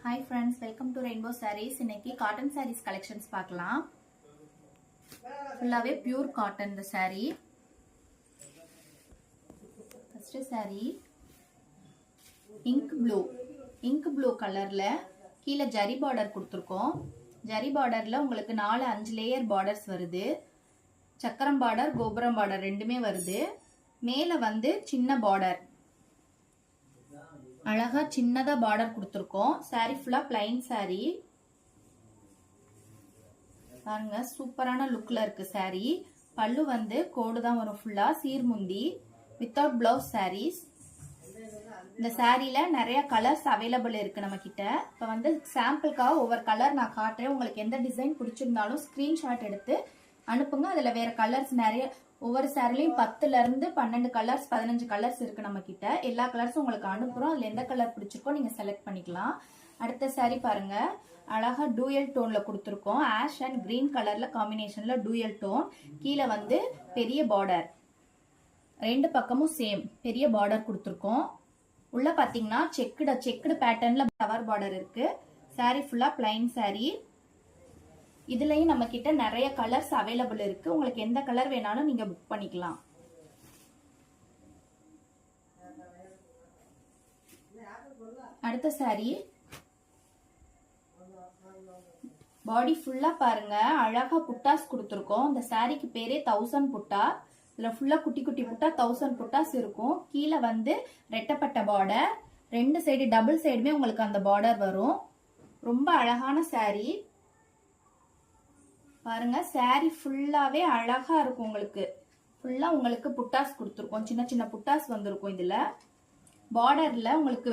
Hi friends, welcome to Rainbow Sarees. இன்னைக்கு cotton sarees collections பார்க்கலாம். ஃபுல்லாவே pure cotton the saree. First saree ink blue கலர்ல கீழ zari border கொடுத்திருக்கோம். ஜரி borderல உங்களுக்கு 4-5 layer borders வருது. சக்கரம் border, கோபுரம் border ரெண்டுமே வருது. மேல வந்து சின்ன border. அழகா சின்னதா பார்டர் கொடுத்திருக்கோம். saree ஃபுல்லா plain saree. பாருங்க சூப்பரான லுக்ல இருக்கு saree. பல்லு வந்து கோடு தான் வரும் ஃபுல்லா சீர்முந்தி without blouse sarees. இந்த சாரீல நிறைய கலர்ஸ் அவைலபிள் இருக்கு நம்ம கிட்ட. இப்ப வந்து சாம்பிளுக்காக ஒவ்வொரு கலர் நான் காட்டுறேன். உங்களுக்கு எந்த டிசைன் பிடிச்சிருந்தாலும் ஸ்கிரீன்ஷாட் எடுத்து அனுப்புங்க. அதுல வேற கலர்ஸ் நிறைய ஒவ்வொரு சாரிலையும் 10ல இருந்து 12 கலர்ஸ் 15 கலர்ஸ் இருக்கு நம்ம கிட்ட. எல்லா கலர்ஸும் உங்களுக்கு அனுப்புறோம். அதுல எந்த கலர் பிடிச்சிருக்கோ நீங்க செலக்ட் பண்ணிக்கலாம். அடுத்த சாரி பாருங்க, அழகா டூயல் டோன்ல கொடுத்துருக்கோம். ஆஷ் அண்ட் கிரீன் கலர்ல காம்பினேஷன்ல டூயல் டோன். கீழே வந்து பெரிய பார்டர், ரெண்டு பக்கமும் சேம் பெரிய பார்டர் கொடுத்துருக்கோம். உள்ள பாத்தீங்கன்னா செக்குடு பேட்டர்ன்ல ஃப்ளவர் பார்டர் இருக்கு. சாரி ஃபுல்லா பிளைன் சாரி. இதுலயும் நம்ம கிட்ட நிறைய கலர்ஸ் அவைலபிள் இருக்கு. உங்களுக்கு எந்த கலர் வேணாலும் நீங்க புக் பண்ணிக்கலாம். அடுத்த சாரி பாடி ஃபுல்லா பாருங்க, அழகா புட்டாஸ் கொடுத்துருக்கோம். இந்த சாரிக்கு பேரே 1000 புட்டா. இதுல ஃபுல்லா குட்டி குட்டி புட்டா 1000 புட்டாஸ் இருக்கும். கீழே வந்து ரெட்டப்பட்ட பார்டர், ரெண்டு சைடு டபுள் சைடுமே உங்களுக்கு அந்த பார்டர் வரும். ரொம்ப அழகான சாரி பாருங்க. சாரி ஃபுல்லாவே அழகா இருக்கும். உங்களுக்கு ஃபுல்லா உங்களுக்கு புட்டாஸ் கொடுத்துருக்கோம். சின்ன சின்ன புட்டாஸ் வந்திருக்கும். இதுல பார்டர்ல உங்களுக்கு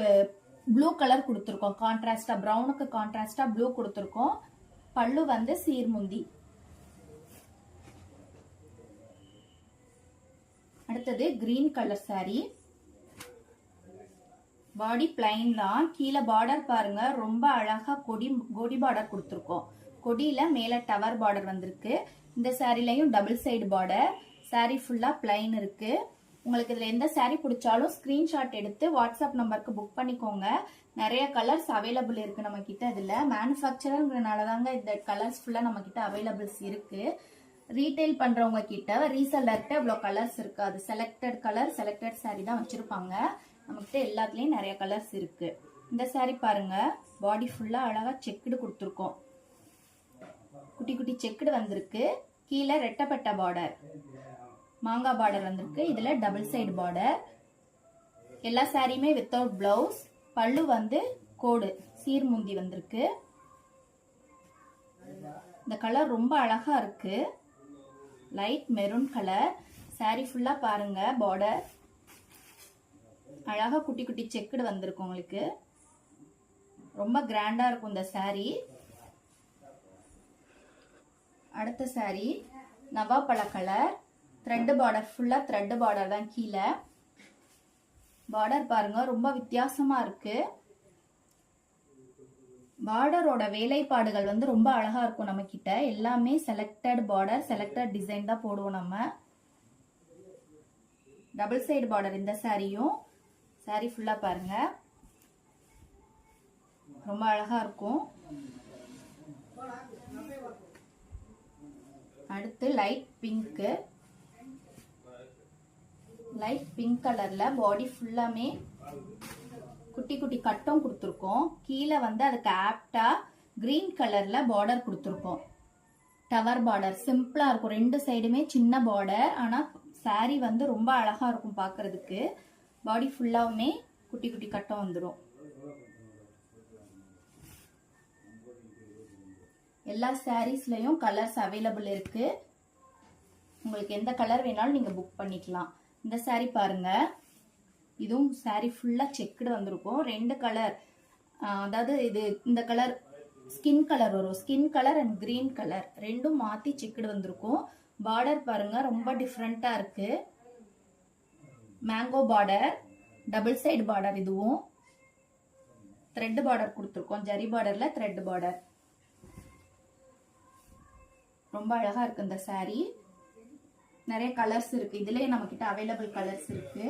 ப்ளூ கலர் கொடுத்துருக்கோம். கான்ட்ராஸ்டா பிரவுனுக்கு கான்ட்ராஸ்டா ப்ளூ கொடுத்துருக்கோம். பல்லு வந்து சீர்முந்தி. அடுத்தது கிரீன் கலர் சாரி. பாடி பிளைன் தான். கீழே பார்டர் பாருங்க, ரொம்ப அழகா கொடி பார்டர் கொடுத்துருக்கோம். கொடியில மேல டவர் பார்டர் வந்திருக்கு. இந்த சாரிலையும் டபுள் சைடு பார்டர். சாரி ஃபுல்லா பிளைன் இருக்கு. உங்களுக்கு இதுல எந்த சாரி பிடிச்சாலும் ஸ்கிரீன்ஷாட் எடுத்து வாட்ஸ்அப் நம்பருக்கு புக் பண்ணிக்கோங்க. நிறைய கலர்ஸ் அவைலபிள் இருக்கு நம்ம கிட்ட. இதுல மேனுஃபேக்சரர்ங்கிறனாலதாங்க இந்த கலர்ஸ் ஃபுல்லா நம்ம கிட்ட அவைலபிள்ஸ் இருக்கு. ரீட்டைல் பண்றவங்க கிட்ட ரீசெல்லர்கிட்ட இவ்வளவு கலர்ஸ் இருக்கு. அது செலக்டட் கலர் செலக்டட் சாரி தான் வச்சிருப்பாங்க. நம்ம கிட்ட எல்லாத்துலயும் நிறைய கலர்ஸ் இருக்கு. இந்த சாரி பாருங்க, பாடி ஃபுல்லா அழகா செக்குடு கொடுத்துருக்கோம். குட்டி குட்டி செக்குடு வந்திருக்கு. கீழே ரெட்டப்பட்ட பார்டர், மாங்காய் பார்டர் வந்திருக்கு. இதுல டபுள் சைடு பார்டர். எல்லா சாரியுமே வித்தவுட் பிளவுஸ். பல்லு வந்து கோடு சீர்முந்தி வந்திருக்கு. இந்த கலர் ரொம்ப அழகா இருக்கு. Light maroon colour. சாரி ஃபுல்லா பாருங்க, பார்டர் அழகா குட்டி குட்டி செக்குடு வந்திருக்கு. உங்களுக்கு ரொம்ப கிராண்டா இருக்கும் இந்த சாரி. அடுத்த சாரி நவாப்பழ கலர். த்ரெட் பார்டர், ஃபுல்லா த்ரெட் பார்டர் தான். கீழே பார்டர் பாருங்க, ரொம்ப வித்தியாசமா இருக்கு. பார்டரோட வேலைப்பாடுகள் வந்து ரொம்ப அழகா இருக்கும் நம்ம கிட்ட. எல்லாமே செலக்டட் பார்டர் செலக்டட் டிசைன் தான் போடுவோம் நம்ம. டபுள் சைடு பார்டர் இந்த சாரியும். சாரி ஃபுல்லா பாருங்க, ரொம்ப அழகா இருக்கும். அடுத்து லைட் பிங்க் கலர்ல பாடி ஃபுல்லாமே குட்டி குட்டி கட்டம் கொடுத்துருக்கோம். கீழே வந்து அதுக்கு ஆப்டா கிரீன் கலர்ல பார்டர் கொடுத்துருக்கோம். டவர் பார்டர் சிம்பிளா இருக்கும். ரெண்டு சைடுமே சின்ன பார்டர். ஆனா சாரி வந்து ரொம்ப அழகா இருக்கும் பாக்குறதுக்கு. பாடி ஃபுல்லாவுமே குட்டி குட்டி கட்டம் வந்துடும். எல்லா சாரீஸ்லயும் கலர்ஸ் அவைலபிள் இருக்கு. உங்களுக்கு எந்த கலர் வேணாலும் நீங்க புக் பண்ணிக்கலாம். இந்த சாரி பாருங்க, இதுவும் சாரி ஃபுல்லா செக்குடு வந்திருக்கும். ரெண்டு கலர், அதாவது இந்த கலர் ஸ்கின் கலர் வரும். Skin colour and green colour ரெண்டும் மாத்தி செக்குடு வந்திருக்கும். பார்டர் பாருங்க, ரொம்ப டிஃப்ரெண்டா இருக்கு. Mango border, double side border. இதுவும் த்ரெட் பார்டர் கொடுத்துருக்கோம். ஜரி பார்டர்ல த்ரெட் பார்டர். ரொம்ப அழகா இருக்கு இந்த சாரி. நிறைய கலர்ஸ் இருக்கு. இதுலயே நம்ம கிட்ட அவைலபிள் கலர்ஸ் இருக்கு.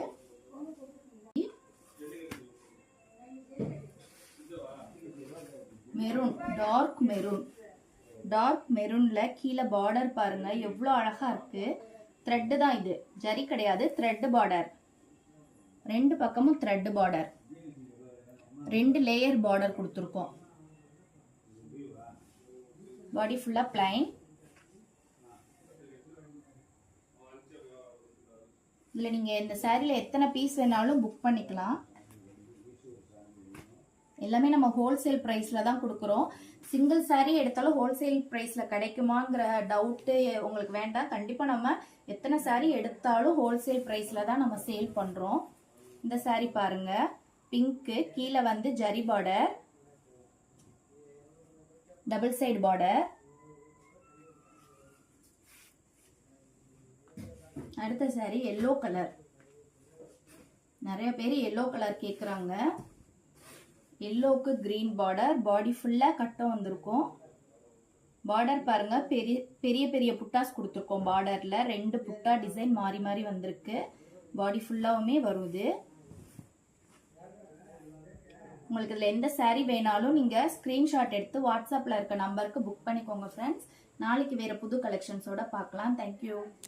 Maroon, dark maroon. டார்க் மெரூன்ல கீழே பார்டர் பாருங்க எவ்வளோ அழகா இருக்கு. த்ரெட்டு தான் இது, ஜரி கிடையாது, த்ரெட் பார்டர். ரெண்டு பக்கமும் த்ரெட் பார்டர், 2 லேயர் பார்டர் கொடுத்துருக்கோம். பாடி ஃபுல்லா பிளைன். இதுல நீங்க இந்த சாரில எத்தனை பீஸ் வேணாலும் புக் பண்ணிக்கலாம். எல்லாமே நம்ம ஹோல்சேல் பிரைஸ்ல தான் கொடுக்குறோம். சிங்கிள் சாரி எடுத்தாலும் ஹோல்சேல் பிரைஸ்ல கிடைக்குமாங்கிற டவுட்டு உங்களுக்கு வேண்டாம். கண்டிப்பா நம்ம எத்தனை சாரி எடுத்தாலும் ஹோல்சேல் பிரைஸ்ல தான் நம்ம சேல் பண்றோம். இந்த சாரி பாருங்க, பிங்க்கு, கீழே வந்து zari border, double side border. அடுத்த சாரி எல்லோ கலர். நிறைய பேர் எல்லோ கலர் கேக்குறாங்க. எல்லோக்கு கிரீன் பார்டர், பாடி ஃபுல்லா கட்டம் வந்திருக்கும். பார்டர் பாருங்க, பெரிய பெரிய புட்டாஸ் கொடுத்துருக்கோம். பார்டர்ல 2 புட்டா டிசைன் மாறி மாறி வந்திருக்கு. பாடி ஃபுல்லாவுமே வருது. உங்களுக்கு இதுல எந்த சாரி வேணாலும் நீங்க ஸ்கிரீன்ஷாட் எடுத்து வாட்ஸ்அப்ல இருக்க நம்பருக்கு புக் பண்ணிக்கோங்க ஃப்ரெண்ட்ஸ். நாளைக்கு வேற புது கலெக்ஷன்ஸோட பார்க்கலாம். தேங்க்யூ.